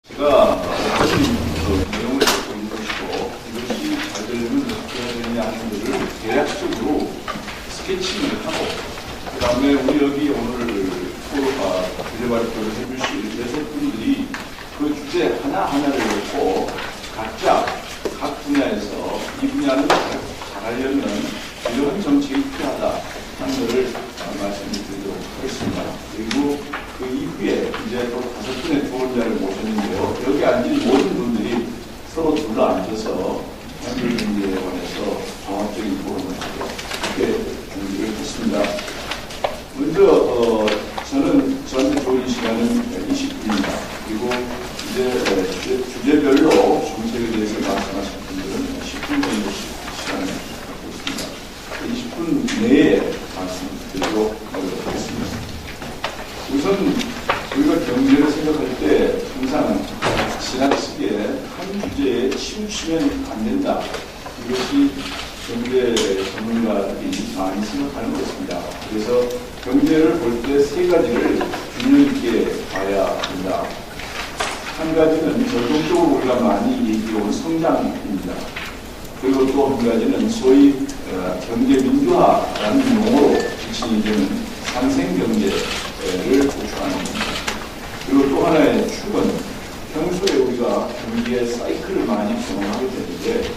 제가 내용을 보여주시고 이것이 잘 되려면 어떻게 해야 되느냐 하는 것을 대략적으로 스케치를 하고 그 다음에 우리 여기 오늘 주제 발표를 해주실 여섯 분들이 그 주제 하나하나를 놓고 각자 각 분야에서 이 분야는 잘하려면 이런 정책이 필요하다 하는 것을 말씀드리도록 하겠습니다. 그리고 그 이후에 이제 또 5분의 토론자를 모셨는데요. 여기 앉은 모든 분들이 서로 둘러앉아서 한글 문제에 관해서 종합적인 토론을 하고 이렇게 준비를 했습니다. 먼저 저한테 좋은 시간은 20분입니다. 그리고 이제 주제별로 정책에 대해서 말씀하신 분들은 10분 정도씩 시간을 갖고 있습니다. 20분 내에 말씀드리도록 하겠습니다. 우선 우리가 경제를 생각할 때 항상 지나치게 한 주제에 치우치면 안 된다. 이것이 경제 전문가들이 많이 생각하는 것입니다. 그래서 경제를 볼 때 세 가지를 균형 있게 봐야 한다. 한 가지는 전통적으로 우리가 많이 얘기해온 성장입니다. 그리고 또 한 가지는 소위 경제 민주화라는 용어로 지칭이 되는 상생경제를 보충하는 겁니다. 그리고 또 하나의 축은 평소에 우리가 경기의 사이클을 많이 경험하게 되는데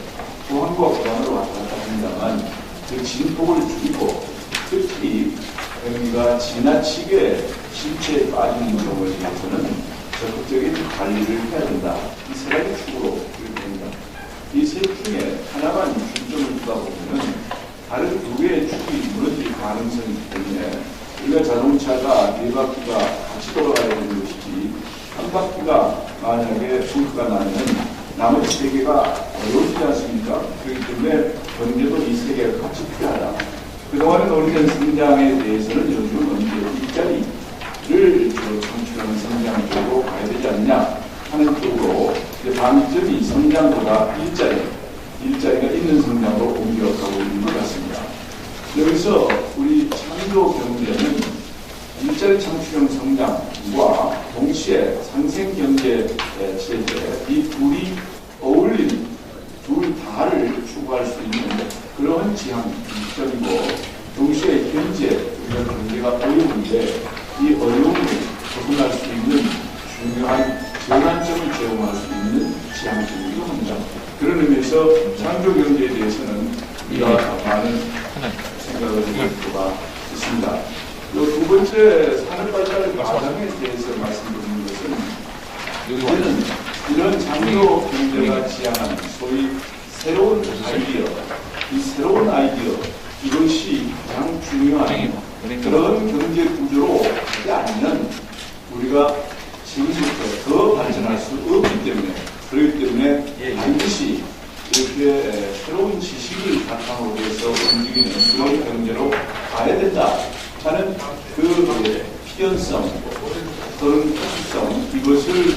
보안과 불안으로 왔다 갔다 합니다만 그 진폭을 줄이고 특히 경기가 지나치게 실체에 빠지는 경우에 대해서는 적극적인 관리를 해야 된다. 이 세 가지 축으로 이렇게 됩니다. 이 셋 중에 하나만 중점을 두다 보면 다른 두 개의 축이 무너질 가능성이 있기 때문에 우리가 자동차가 네 바퀴가 같이 돌아가야 되는 것이지 한 바퀴가 만약에 불크가 나면 나머지 세 개가 어려워지지 않습니까? 그렇기 때문에 경제도 이 세 개가 같이 필요하다. 그동안에 노력된 성장에 대해서는 요즘은 이제 일자리를 창출하는 성장 쪽으로 가야 되지 않냐 하는 쪽으로 방점이 성장보다 일자리가 있는 성장으로 옮겨가고 있는 것 같습니다. 여기서 우리 창조 경제는 일자리 창출형 성장과 동시에 상생 경제 체제 이 둘이 어울린 둘 다를 추구할 수 있는 그런 지향점이고 동시에 현재 우리가 경제가 어려운데 이 어려움을 벗어날 수 있는 중요한 전환점을 제공할 수 있는 지향점이기도 합니다. 그런 의미에서 창조 경제에 대해서는 우리가 많은 생각을 해볼 필요가 있습니다. 두 번째 산업 발달 과정에 대해서 말씀드리는 것은 저는 이런 창조 경제가 지향하는 소위 새로운 아이디어, 이 새로운 아이디어 이것이 가장 중요한 그런 경제 구조로 하지 않으면 우리가 지금부터 더 발전할 수 없기 때문에 그렇기 때문에 반드시 이렇게 새로운 지식을 바탕으로 해서 움직이는 그런 경제로 가야 된다 하는 그 필연성 또는 특수성 이것을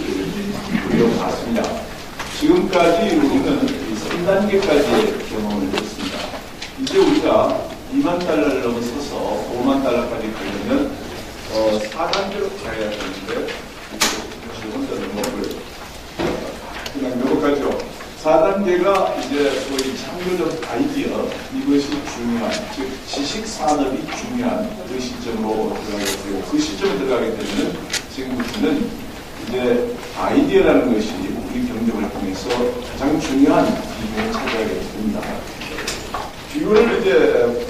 우리가 봤습니다. 지금까지 우리는 3단계까지의 경험을 했습니다. 이제 우리가 2만 달러를 넘어서서 5만 달러까지 가려면 4단계로 가야 되는데 혼자 넘어를 그냥 넘어가죠. 4단계가 이제 소위 창조적 아이디어 이것이 중요한 즉 지식 산업이 중요한 그 시점으로 들어가게 되고 그 시점에 들어가게 되면 지금부터는 이제 아이디어라는 것이 우리 경제 활동에서 가장 중요한 비중을 차지하게 됩니다. 이거를 이제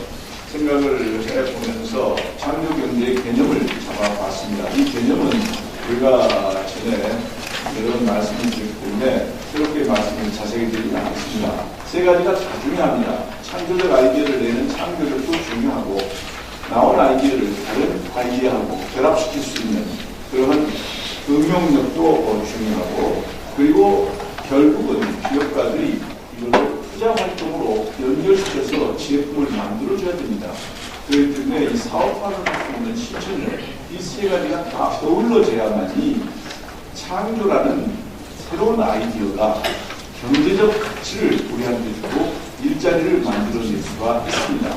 생각을 해보면서 창조 경제의 개념을 잡아봤습니다. 이 개념은 우리가 전에 여러 번 말씀을 드렸기 때문에 새롭게 말씀을 자세히 드리지 않겠습니다. 세 가지가 다 중요합니다. 창조적 아이디어를 내는 창조력도 중요하고 나온 아이디어를 다른 아이디어하고 결합시킬 수 있는 그런 응용력도 중요하고 그리고 결국은 기업가들이 이걸 투자 활동으로 연결시켜서 제품을 만들어줘야 됩니다. 그렇기 때문에 이 사업화를 할 수 있는 실천을 이 세 가지가 다 어우러져야만이 창조라는 새로운 아이디어가 경제적 가치를 우리한테 주고 일자리를 만들어낼 수가 있습니다.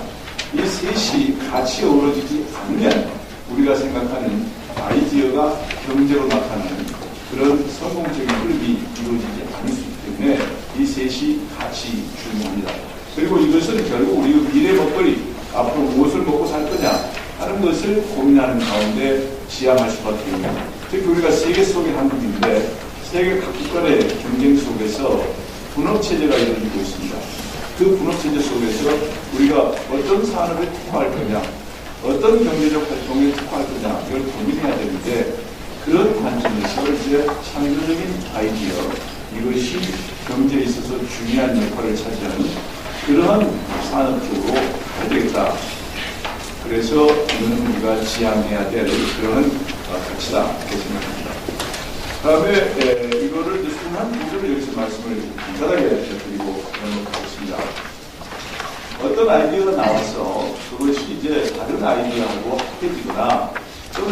이 셋이 같이 어우러지지 않으면 우리가 생각하는 아이디어가 경제로 나타나는 그런 성공적인 그리고 이것은 결국 우리 미래 먹거리, 앞으로 무엇을 먹고 살 거냐 하는 것을 고민하는 가운데 지향할 수밖에 없습니다. 특히 우리가 세계 속의 한국인데 세계 각국 간의 경쟁 속에서 분업체제가 이루어지고 있습니다. 그 분업체제 속에서 우리가 어떤 산업에 특화할 거냐, 어떤 경제적 활동에 특화할 거냐 이걸 고민해야 되는데, 그런 관점에서 이제 창조적인 아이디어, 이것이 경제에 있어서 중요한 역할을 차지하는 그러한 산업 쪽으로 가야 되겠다. 그래서 이거는 우리가 지향해야 될 그런 가치다 이렇게 생각합니다. 다음에 이거를 한 부분을 여기서 말씀을 간단하게 드리고 넘어가겠습니다. 어떤 아이디어가 나와서 그것이 이제 다른 아이디어하고 합해지거나 또는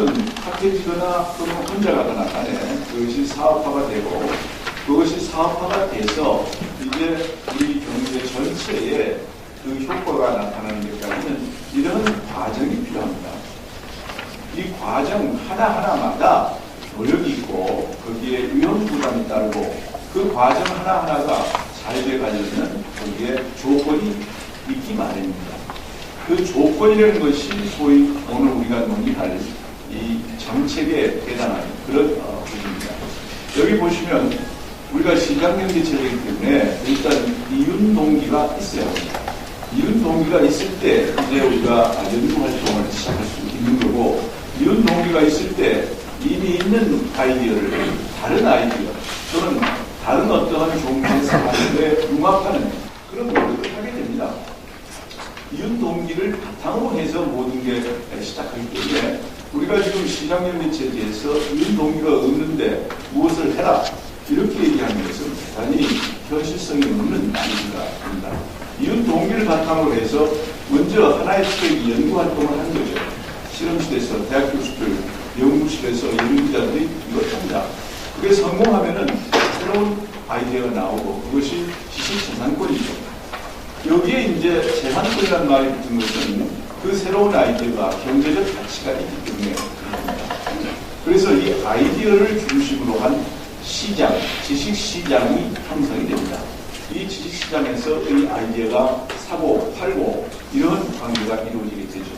혼자 가거나 간에 그것이 사업화가 되고, 그것이 사업화가 돼서 이제 우리 경제 전체에 그 효과가 나타나는 데까지는 이런 과정이 필요합니다. 이 과정 하나하나마다 노력이 있고 거기에 위험 부담이 따르고, 그 과정 하나하나가 잘 돼가려면 거기에 조건이 있기 마련입니다. 그 조건이라는 것이 소위 오늘 우리가 논의할 이 정책에 해당하는 그런 부분입니다. 여기 보시면 우리가 시장경제 체제이기 때문에 일단 이윤 동기가 있어야 합니다. 이윤 동기가 있을 때 이제 우리가 연구 활동을 시작할 수 있는 거고, 이윤 동기가 있을 때 이미 있는 아이디어를 다른 아이디어 또는 다른 어떠한 종류에서 하는데 융합하는 그런 노력을 하게 됩니다. 이윤 동기를 바탕으로 해서 모든 게 시작하기 때문에 우리가 지금 시장경제 체제에서 이윤 동기가 없는데 무엇을 해라 이렇게 얘기하는 것은 대단히 현실성이 없는 아이디어가 됩니다. 이윤 동기를 바탕으로 해서 먼저 하나의 트랙 연구 활동을 하는 거죠. 실험실에서 대학 교수들, 연구실에서 연구자들이 이걸 합니다. 그게 성공하면은 새로운 아이디어가 나오고 그것이 지식재산권이죠. 여기에 이제 재산권이라는 말이 붙은 것은 그 새로운 아이디어가 경제적 가치가 있기 때문에 그렇습니다. 그래서 이 아이디어를 중심으로 한 시장, 지식시장이 형성이 됩니다. 이 지식시장에서 이 아이디어가 사고 팔고 이런 관계가 이루어지게 되죠.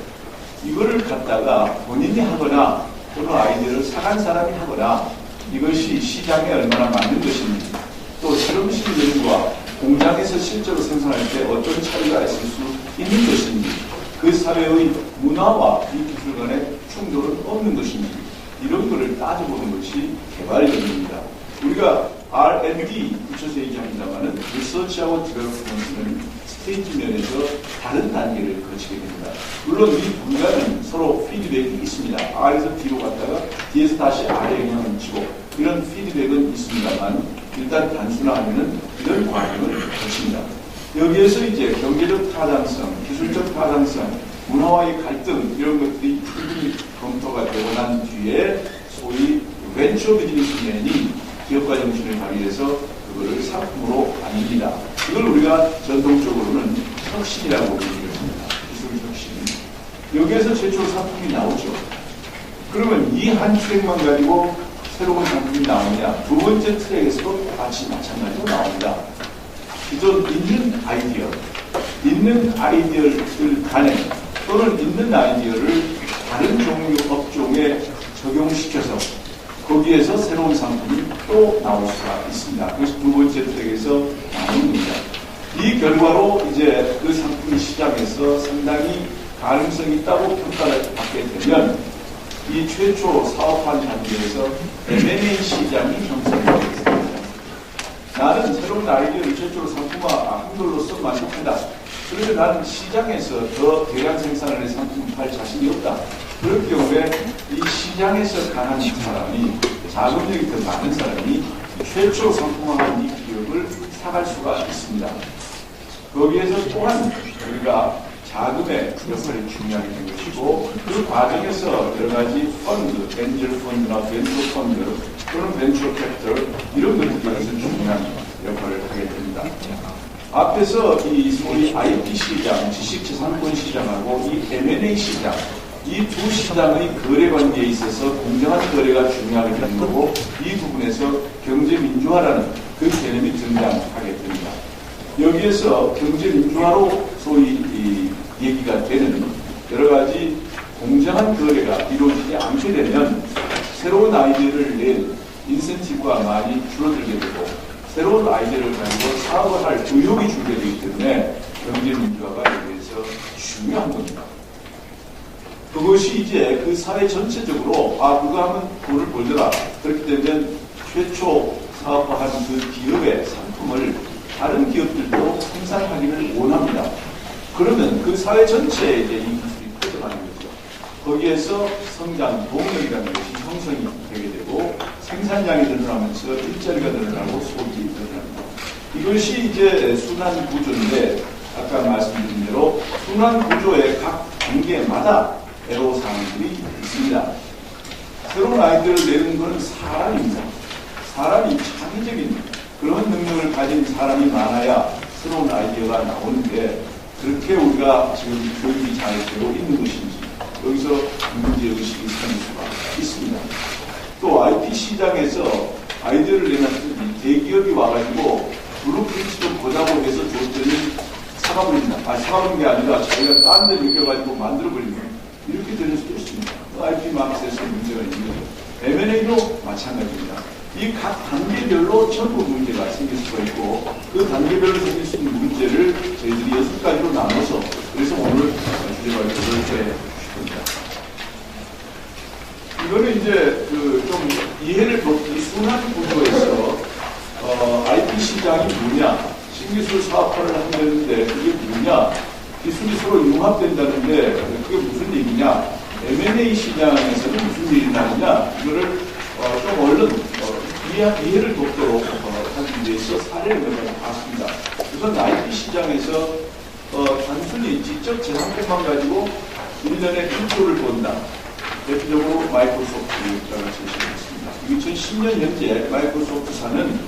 이거를 갖다가 본인이 하거나 또는 아이디어를 사간 사람이 하거나 이것이 시장에 얼마나 맞는 것인지, 또 실험실 연구와 공장에서 실제로 생산할 때 어떤 차이가 있을 수 있는 것인지, 그 사회의 문화와 이 기술 간의 충돌은 없는 것인지, 이런 것을 따져보는 것이 개발 연구입니다. 우리가 R&D 붙여서 얘기합니다만은 리서치하고 디벨롭먼트는 스테이지 면에서 다른 단계를 거치게 됩니다. 물론 이 분야는 서로 피드백이 있습니다. R에서 D로 갔다가 D에서 다시 R에 영향을 미치고 이런 피드백은 있습니다만, 일단 단순화하면은 이런 과정을 거칩니다. 여기에서 이제 경제적 타당성, 기술적 타당성, 문화와의 갈등 이런 것들이 충분히 검토가 되고 난 뒤에 소위 벤처 비즈니스맨이 기업가 정신을 발휘해서 그거를 상품으로 만듭니다. 이걸 우리가 전통적으로는 혁신이라고 얘기했습니다. 기술 혁신. 여기에서 최초로 상품이 나오죠. 그러면 이 한 트랙만 가지고 새로운 상품이 나오냐? 두 번째 트랙에서도 같이 마찬가지로 나옵니다. 기존 있는 아이디어를 간에 또는 있는 아이디어를 다른 종류 업종에 적용시켜서 거기에서 새로운 상품이 또 나올 수가 있습니다. 그래서 두 번째 트랙에서 나오는 겁니다. 이 결과로 이제 그 상품이 시장에서 상당히 가능성이 있다고 평가를 받게 되면 이 최초 사업한 단계에서 M&A 시장이 형성되겠습니다. 나는 새로운 아이디어를 최초로 상품화 한 걸로서 만족한다. 그런데 나는 시장에서 더 대량 생산을 해 상품을 팔 자신이 없다. 그럴 경우에 이 시장에서 강한 사람이, 자금력이 더 많은 사람이 최초 상품화한 이 기업을 사갈 수가 있습니다. 거기에서 또한 우리가 자금의 역할이 중요하게 된 것이고, 그 과정에서 여러 가지 펀드, 엔젤 펀드나 벤처 펀드 또는 벤처 캐피털 이런 것들에서 중요한 역할을 하게 됩니다. 앞에서 이 소위 IP 시장, 지식재산권 시장하고 이 M&A 시장, 이 두 시장의 거래 관계에 있어서 공정한 거래가 중요하게 되는 거고, 이 부분에서 경제 민주화라는 그 개념이 등장하게 됩니다. 여기에서 경제민주화로 소위 얘기가 되는 여러 가지 공정한 거래가 이루어지지 않게 되면 새로운 아이디어를 낸 인센티브가 많이 줄어들게 되고 새로운 아이디어를 가지고 사업을 할 의욕이 줄게 되기 때문에 경제민주화가 여기에서 중요한 겁니다. 그것이 이제 그 사회 전체적으로 그거 하면 돈을 벌더라. 그렇게 되면 최초 사업화한 그 기업의 상품을 다른 기업들도 생산하기를 원합니다. 그러면 그 사회 전체에 이제 이 기술이 퍼져가는 거죠. 거기에서 성장, 동력이라는 것이 형성이 되게 되고 생산량이 늘어나면서 일자리가 늘어나고 소득이 늘어납니다. 이것이 이제 순환 구조인데 아까 말씀드린 대로 순환 구조의 각 단계마다 애로사항들이 있습니다. 새로운 아이디어를 내는 것은 사람입니다. 사람이 창의적인 그런 능력을 가진 사람이 많아야 새로운 아이디어가 나오는데 그렇게 우리가 지금 교육이 잘 되고 있는 것인지 여기서 문제의식이 생길 수가 있습니다. 또 IP 시장에서 아이디어를 내놨더니 대기업이 와가지고 블루프린트 좀 보자고 해서 줬더니 사가버립니다. 사가버린 게 아니라 자기가 딴 데 느껴가지고 만들어버립니다. 이렇게 되는 수도 있습니다. IP 마켓에서 문제가 있는 거죠. M&A도 마찬가지입니다. 이 각 단계별로 전부 문제가 생길 수가 있고 그 단계별로 생길 수 있는 문제를 저희들이 6가지로 나눠서 그래서 오늘 주제 발표를 해 주십니다. 이거는 이제 좀 이해를 돕기 순환 구조에서 IP 시장이 뭐냐, 신기술 사업화를 하는데 그게 뭐냐, 기술이 서로 융합된다는데 그게 무슨 얘기냐, M&A 시장에서는 무슨 일이 나느냐, 이거를 좀 얼른 이해를 돕도록 하기 위해서 사례를 몇 가지 봤습니다. 우선 IP 시장에서 단순히 지적 재산권만 가지고 1년에 1조를 번다. 대표적으로 마이크로소프트가 제시했습니다. 2010년 현재 마이크로소프트사는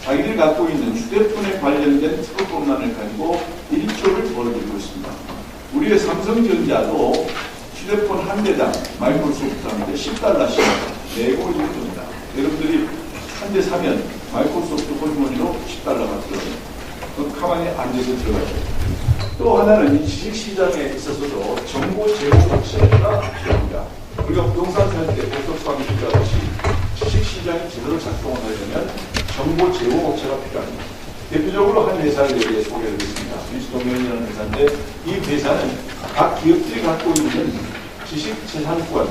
자기들이 갖고 있는 휴대폰에 관련된 특허권만을 가지고 1조를 벌어들이고 있습니다. 우리의 삼성전자도 휴대폰 한 대당 마이크로소프트한테 $10씩 내고 있는 겁니다. 여러분들이 한 대 사면 마이크로소프트 호주머니로 $10가 들어가요. 가만히 앉아서 들어가죠. 또 하나는 이 주식시장에 있어서도 정보 제공 업체가 필요합니다. 우리가 부동산 살 때 복덕방이 필요하듯이 주식시장이 제대로 작동을 하려면 정보 제공 업체가 필요합니다. 대표적으로 한 회사를 여기에 소개를 했습니다. 위스도면이라는 회사인데 이 회사는 각 기업들이 갖고 있는 지식재산권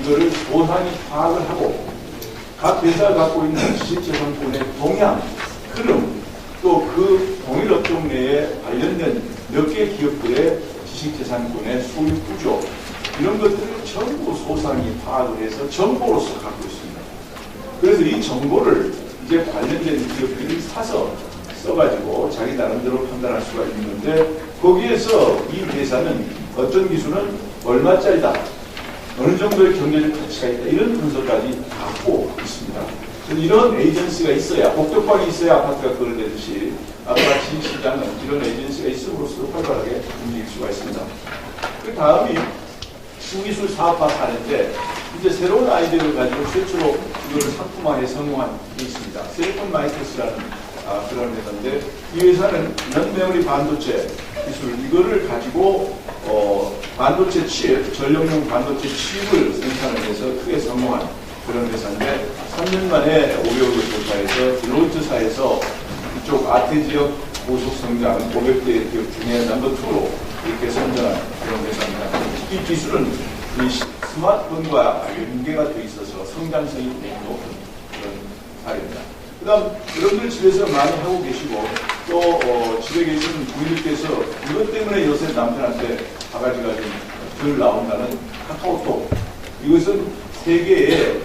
이거를 소상히 파악을 하고 각 회사가 갖고 있는 지식재산권의 동향, 흐름, 또 그 동일 업종 내에 관련된 몇 개 기업들의 지식재산권의 수익 구조 이런 것들을 전부 소상히 파악을 해서 정보로서 갖고 있습니다. 그래서 이 정보를 이제 관련된 기업들이 사서 써가지고 자기 나름대로 판단할 수가 있는 건데 거기에서 이 회사는 어떤 기술은 얼마짜리다, 어느 정도의 경제적 가치가 있다 이런 분석까지 갖고 있습니다. 이런 에이전시가 있어야 복덕방이 있어야 아파트가 거래되듯이 아까 지식시장은 이런 에이전시가 있음으로써 활발하게 움직일 수가 있습니다. 그 다음이 신기술 사업화 사례인데 이제 새로운 아이디어를 가지고 최초로 이걸 상품화에 성공한 게 있습니다. 셀폰 마이크로스라는 그런 회사인데 이 회사는 면메모리 반도체 기술 이거를 가지고 반도체 칩, 전력용 반도체 칩을 생산을 해서 크게 성공한 그런 회사인데 3년 만에 오레오를 조사해서 딜로이트사에서 이쪽 아태 지역 고속 성장 500대 기업 중에 넘버2로 이렇게 선정한 그런 회사입니다. 이 기술은 이 스마트폰과 연계가 되어 있어서 성장성이 굉장히 높은 그런 사례입니다. 그 다음 여러분들 집에서 많이 하고 계시고 또 집에 계신 부인들께서 이것 때문에 요새 남편한테 바가지가 좀 덜 나온다는 카카오톡 이것은 세계의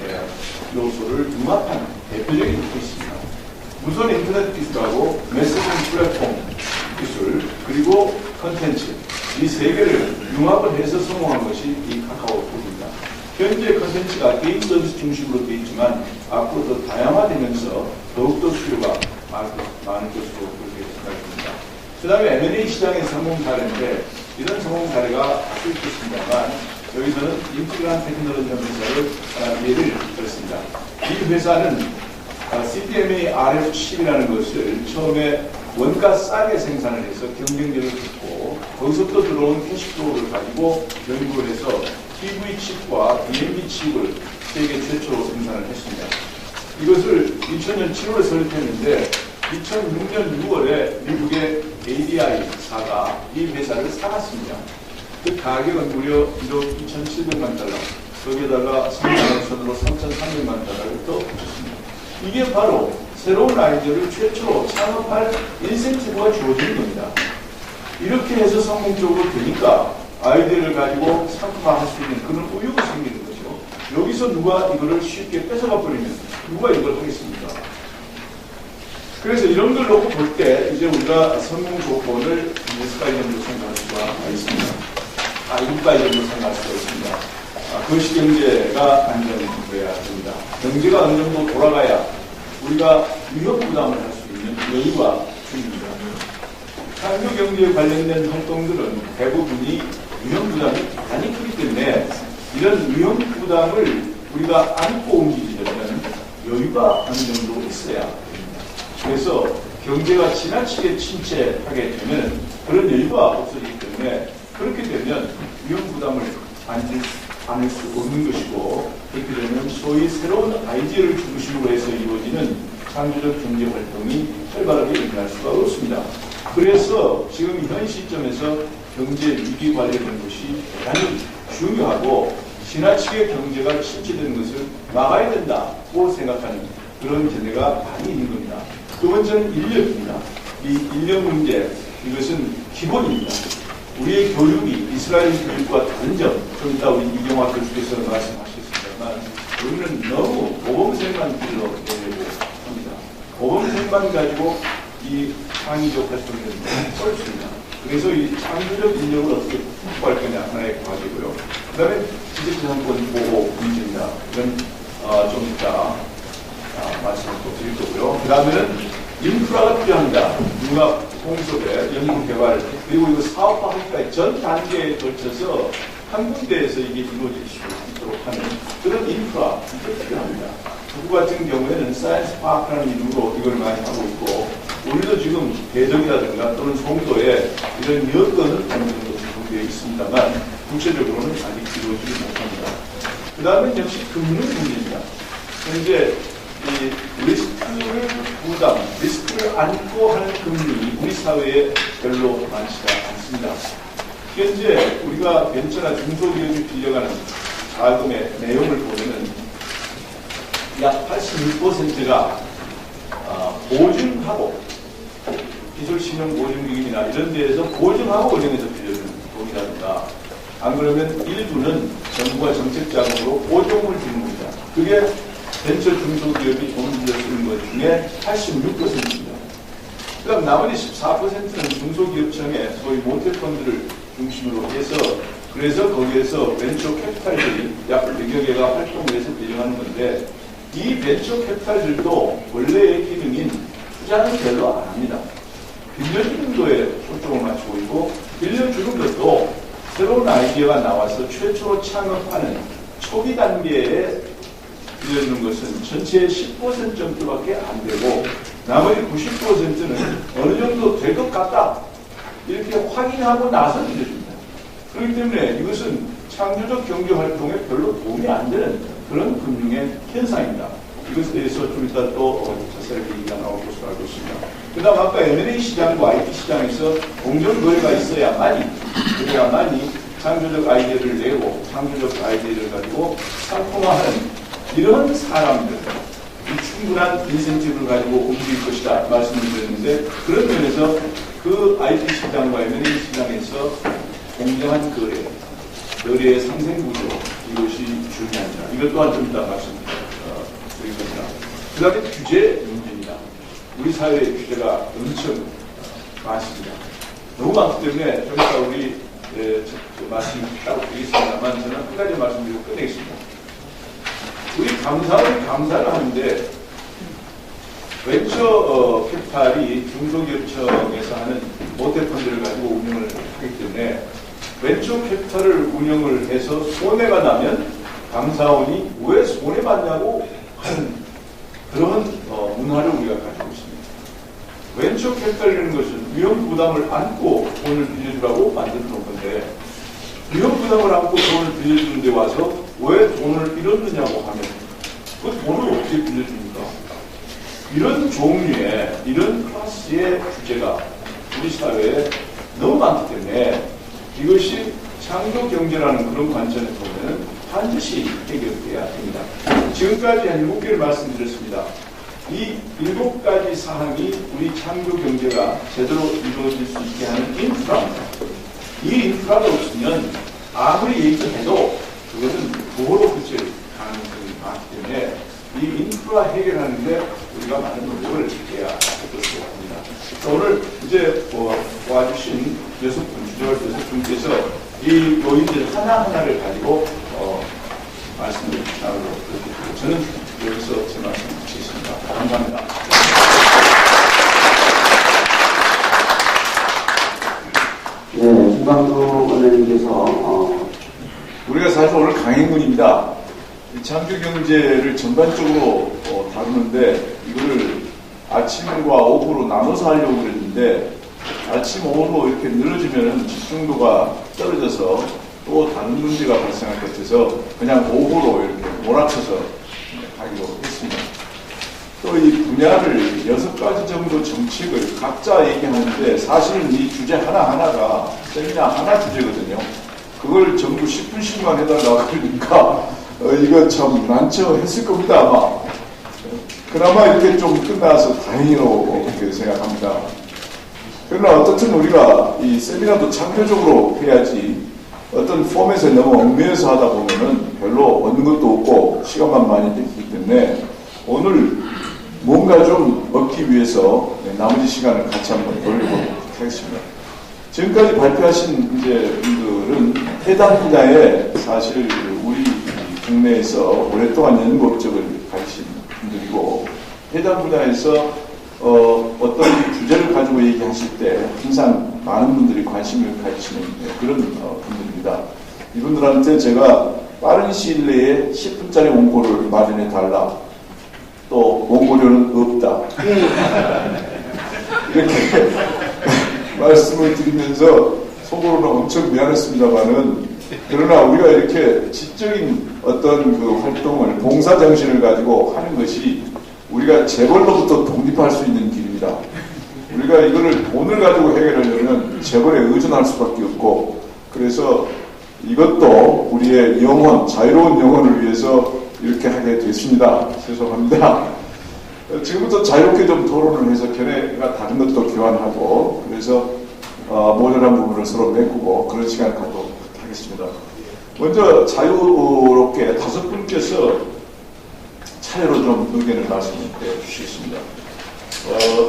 요소를 융합한 대표적인 기술입니다. 무선 인터넷 기술하고 메시징 플랫폼 기술 그리고 컨텐츠 이 세 개를 융합을 해서 성공한 것이 이 카카오톡입니다. 현재 컨텐츠가 게임 서비스 중심으로 되어 있지만 앞으로 더 다양화되면서 더욱더 수요가 많을 것으로 그렇게 생각됩니다. 그 다음에 M&A 시장의 성공 사례인데 이런 성공 사례가 수 있겠습니다만 여기서는 인티그란 테크놀로지 회사를 예를 들었습니다. 이 회사는 CDMA RF 칩이라는 것을 처음에 원가 싸게 생산을 해서 경쟁력을 갖고 거기서 또 들어온 캐시플로우를 가지고 연구를 해서 TV 칩과 DMB 칩을 세계 최초로 생산을 했습니다. 이것을 2000년 7월에 설립했는데 2006년 6월에 미국의 ADI사가 이 회사를 사갔습니다. 그 가격은 무려 1억 2,700만 달러, 거기에다가 생산선으로 3,300만 달러를 더 붙였습니다. 이게 바로 새로운 아이디어를 최초로 창업할 인센티브가 주어지는 겁니다. 이렇게 해서 성공적으로 되니까 아이디어를 가지고 상품화할 수 있는 그런 의욕이 생기는 거죠. 여기서 누가 이거를 쉽게 뺏어가 버리면 누가 이걸 하겠습니까? 그래서 이런 걸 놓고 볼 때 이제 우리가 성공 조건을 몇가지 정도 생각할 수가 있습니다. 7가지 정도 생각할 수가 있습니다. 거시경제가 안정돼야 됩니다. 경제가 어느 정도 돌아가야 우리가 위험 부담을 할 수 있는 여유가 생깁니다. 창조 경제에 관련된 활동들은 대부분이 위험 부담이 많이 크기 때문에 이런 위험 부담을 우리가 안고 움직이려면 여유가 어느 정도 있어야 됩니다. 그래서 경제가 지나치게 침체하게 되면 그런 여유가 없어지기 때문에 그렇게 되면 위험 부담을 안을 수 없는 것이고 그렇게 되면 소위 새로운 아이디어를 중심으로 해서 이루어지는 창조적 경제 활동이 활발하게 일어날 수가 없습니다. 그래서 지금 현 시점에서 경제 위기 관련된 것이 대단히 중요하고 지나치게 경제가 침체되는 것을 막아야 된다고 생각하는 그런 견해가 많이 있는 겁니다. 두 번째는 인력입니다. 이 인력 문제, 이것은 기본입니다. 우리의 교육이 이스라엘 교육과 다른 점, 좀 이따 우리 이경화 교수께서 말씀하셨습니다만 우리는 너무 모범생만 길러내려고 합니다. 모범생만 가지고 이 창의적 활동을 쏠습니다. 그래서 이 창조적 인력을 어떻게 확보할 거냐 하나의 과제고요. 그 다음에 지식재산권 보호 문제입니다. 이건 좀 이따 말씀을 또 드릴 거고요. 그 다음에는 인프라가 필요합니다. 융합, 공섭의 연구 개발, 그리고 이거 사업화하기까지 전 단계에 걸쳐서 한 군데에서 이게 이루어질 수 있도록 하는 그런 인프라, 이게 필요합니다. 북구 같은 경우에는 사이언스 파크라는 이름으로 이걸 많이 하고 있고, 우리도 지금 대덕이라든가 또는 송도에 이런 여건은 어느 정도 제공되어 있습니다만, 구체적으로는 아직 이루어지지 못합니다. 그 다음에 역시 금융 문제입니다. 현재 이 리스크를 안고 하는 금융이 우리 사회에 별로 많지가 않습니다. 현재 우리가 벤처나 중소기업이 빌려가는 자금의 내용을 보면은 약 86%가 보증하고 기술신용 보증기금이나 이런 데에서 보증하고 은행에서 빌려주는 돈이라든가 안 그러면 일부는 정부가 정책자금으로 보증을 주는 겁니다. 그게 벤처 중소기업이 돈을 빌려 쓰는 것 중에 86%입니다. 그 다음 나머지 14%는 중소기업청의 소위 모태펀드를 중심으로 해서 그래서 거기에서 벤처 캐피탈들이 약 100여 개가 활동을 해서 빌려가는 건데 이 벤처 캐피탈들도 원래의 기능인 투자는 별로 안 합니다. 빌려주는 거에 초점을 맞추고 있고 빌려주는 것도 새로운 아이디어가 나와서 최초로 창업하는 초기 단계에 빌려주는 것은 전체의 10% 정도밖에 안 되고 나머지 90%는 어느 정도 될 것 같다 이렇게 확인하고 나서 빌려줍니다. 그렇기 때문에 이것은 창조적 경제 활동에 별로 도움이 안 되는 그런 금융의 현상입니다. 이것에 대해서 좀 이따 또 자세하게 얘기가 나올 것으로 알고 있습니다. 그 다음 아까 M&A 시장과 IT 시장에서 공정 거래가 있어야만이 창조적 아이디어를 내고 창조적 아이디어를 가지고 상품화하는 이런 사람들, 충분한 인센티브를 가지고 움직일 것이다 말씀을 드렸는데 그런 면에서 그 IT 시장과 M&A 시장에서 공정한 거래의 상생구조 이것이 중요합니다. 이것 또한 좀 이따 말씀드릴 겁니다. 그 다음에 규제 문제입니다. 우리 사회의 규제가 엄청 많습니다. 너무 많기 때문에 좀 이따 우리 말씀 따로 드리겠습니다만 저는 한 가지 말씀드리고 끝내겠습니다. 우리 감사를 하는데 벤처 캐피탈이 중소기업청에서 하는 모태펀드를 가지고 운영을 하기 때문에 벤처 캐피탈을 운영을 해서 손해가 나면 감사원이 왜 손해받냐고 하는 그런 문화를 우리가 가지고 있습니다. 벤처 캐피탈이라는 것은 위험 부담을 안고 돈을 빌려주라고 만들어 놓은 건데, 위험 부담을 안고 돈을 빌려주는 데 와서 왜 돈을 잃었느냐고 하면 그 돈을 어떻게 빌려줍니까? 이런 종류의, 이런 클래스의 주제가 우리 사회에 너무 많기 때문에 이것이 창조 경제라는 그런 관점에서 보면 반드시 해결돼야 됩니다. 지금까지 한 7개를 말씀드렸습니다. 이 7가지 사항이 우리 창조 경제가 제대로 이루어질 수 있게 하는 인프라입니다. 이 인프라가 없으면 아무리 얘기해도 그것은 도로 그칠 가능성이 많기 때문에 이 인프라 해결하는데 우리가 많은 노력을 해야 할 것으로 합니다. 오늘 이제 와주신 주저할 6분께서 이 노인들 하나하나를 가지고 말씀을 나누도록 그렇게 저는 여기서 제 말씀 마치겠습니다. 감사합니다. 네, 김광도 원장님께서 우리가 사실 오늘 강행군입니다. 창조경제를 전반적으로 다루는데 이거를 아침과 오후로 나눠서 하려고 그랬는데 아침, 오후로 이렇게 늘어지면 집중도가 떨어져서 또 다른 문제가 발생할 것 같아서 그냥 오후로 이렇게 몰아쳐서 하기로 했습니다. 또 이 분야를 6가지 정도 정책을 각자 얘기하는데 사실은 이 주제 하나하나가 세미나 하나 주제거든요. 그걸 전부 10분씩만 해달라고 그러니까 이거 참 난처했을 겁니다, 아마. 그나마 이렇게 좀 끝나서 다행이라고 그렇게 생각합니다. 그러나 어떻든 우리가 이 세미나도 창조적으로 해야지 어떤 포맷에 너무 얽매여서 하다 보면은 별로 얻는 것도 없고 시간만 많이 들기 때문에 오늘 뭔가 좀 얻기 위해서 나머지 시간을 같이 한번 돌려보도록 하겠습니다. 지금까지 발표하신 이제 분들은 해당 분야에 사실 우리 국내에서 오랫동안 연구 업적을 가지신 분들이고 해당 분야에서 어떤 주제를 가지고 얘기하실 때 항상 많은 분들이 관심을 가지시는 그런 분들입니다. 이분들한테 제가 빠른 시일 내에 10분짜리 원고를 마련해 달라. 또 원고료는 없다. 이렇게 말씀을 드리면서 속으로는 엄청 미안했습니다만은 그러나 우리가 이렇게 지적인 어떤 그 활동을 봉사정신을 가지고 하는 것이 우리가 재벌로부터 독립할 수 있는 길입니다. 우리가 이거를 돈을 가지고 해결하려면 재벌에 의존할 수밖에 없고 그래서 이것도 우리의 영혼, 자유로운 영혼을 위해서 이렇게 하게 됐습니다. 죄송합니다. 지금부터 자유롭게 좀 토론을 해서 견해가 다른 것도 교환하고 그래서 모자란 부분을 서로 메꾸고 그런 시간을 갖도록 하겠습니다. 먼저 자유롭게 5분께서 차례로 좀 의견을 말씀해 주시겠습니다.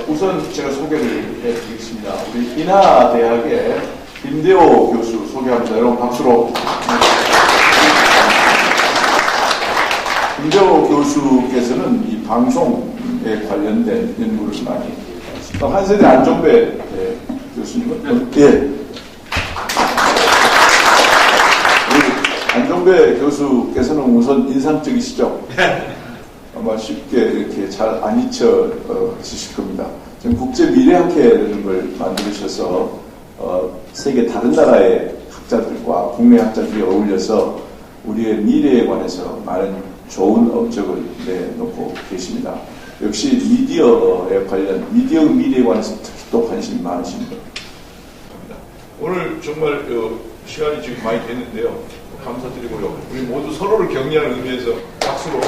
우선 제가 소개를 해드리겠습니다. 우리 인하대학의 김대호 교수 소개합니다. 여러분 박수로. 김대호 교수께서는 이 방송에 관련된 연구를 많이 했습니다. 한세대 안종배 교수님은 예. 안종배 교수께서는 우선 인상적이시죠? 아마 쉽게 이렇게 잘 안 잊혀지실 겁니다. 지금 국제미래학회라는 걸 만드셔서 세계 다른 나라의 학자들과 국내 학자들이 어울려서 우리의 미래에 관해서 많은 좋은 업적을 내놓고 계십니다. 역시 미디어에 관련, 미디어 미래에 관해서 특히 또 관심이 많으십니다. 오늘 정말 시간이 지금 많이 됐는데요. 감사드리고요. 우리 모두 서로를 격려하는 의미에서 박수로.